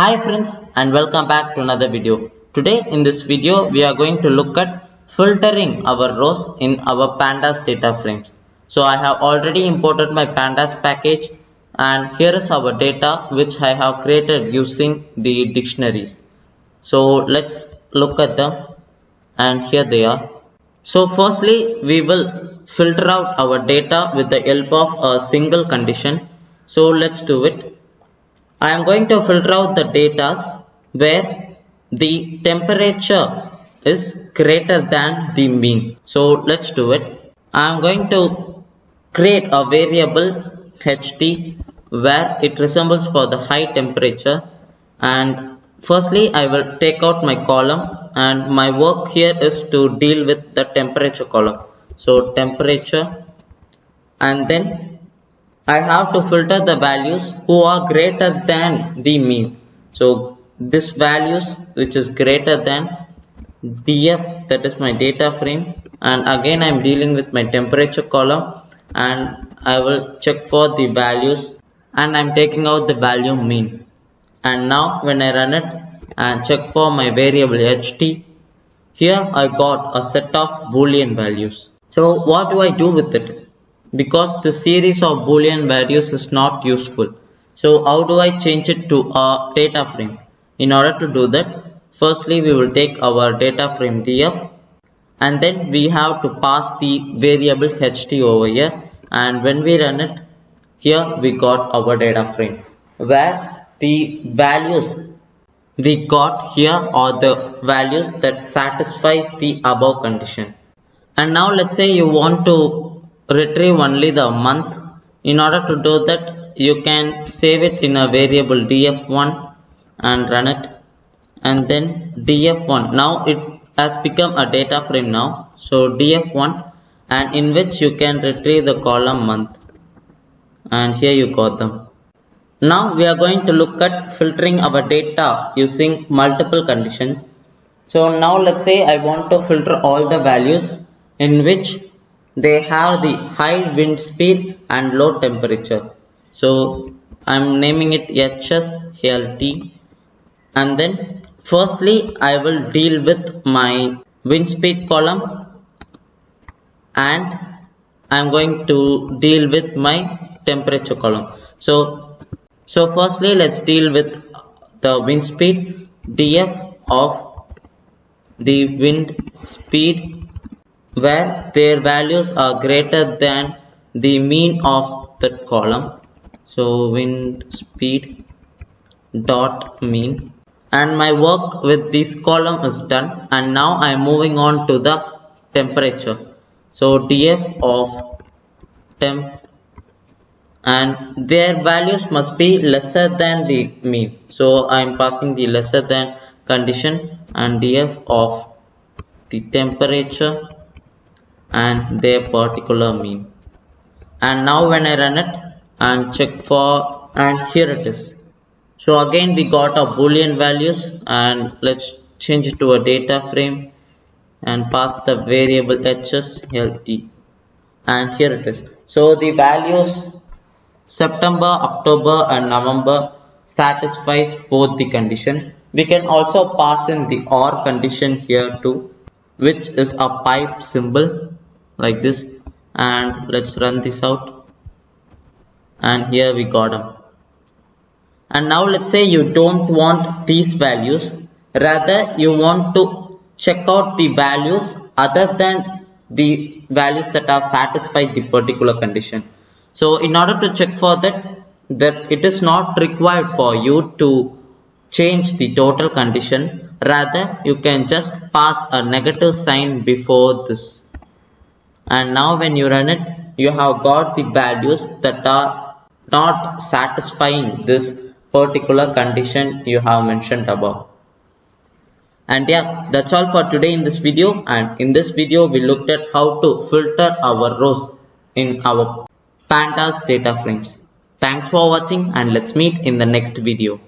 Hi friends and welcome back to another video. Today in this video we are going to look at filtering our rows in our Pandas data frames. So I have already imported my Pandas package and here is our data which I have created using the dictionaries. So let's look at them and here they are. So firstly we will filter out our data with the help of a single condition. So let's do it. I am going to filter out the data where the temperature is greater than the mean. So let's do it. I am going to create a variable ht where it resembles for the high temperature, and firstly I will take out my column and my work here is to deal with the temperature column. So temperature, and then I have to filter the values who are greater than the mean. So this values which is greater than df, that is my data frame, and again I am dealing with my temperature column and I will check for the values and I am taking out the value mean. And now when I run it and check for my variable ht, here I got a set of boolean values. So what do I do with it? Because the series of boolean values is not useful. So how do I change it to a data frame? In order to do that, firstly we will take our data frame df and then we have to pass the variable ht over here, and when we run it, here we got our data frame where the values we got here are the values that satisfies the above condition. And now let's say you want to retrieve only the month. In order to do that, you can save it in a variable df1 and run it, and then df1. Now it has become a data frame now. So df1, and in which you can retrieve the column month, and here you got them. Now we are going to look at filtering our data using multiple conditions. So now let's say I want to filter all the values in which they have the high wind speed and low temperature. So I'm naming it HSLT, and then firstly I will deal with my wind speed column and I'm going to deal with my temperature column. So firstly let's deal with the wind speed. df of the wind speed where their values are greater than the mean of that column. So wind speed dot mean, and my work with this column is done, and now I am moving on to the temperature. So df of temp, and their values must be lesser than the mean. So I am passing the lesser than condition, and df of the temperature and their particular mean. And now when I run it and check for, and here it is. So again we got our boolean values, and let's change it to a data frame and pass the variable HSLT, and here it is. So the values September, October and November satisfies both the condition. We can also pass in the OR condition here too, which is a pipe symbol like this, and let's run this out, and here we got them. And now let's say you don't want these values, rather you want to check out the values other than the values that have satisfied the particular condition. So in order to check for that it is not required for you to change the total condition, rather you can just pass a negative sign before this. And now when you run it, you have got the values that are not satisfying this particular condition you have mentioned above. And yeah, that's all for today in this video. And in this video we looked at how to filter our rows in our Pandas data frames. Thanks for watching, and let's meet in the next video.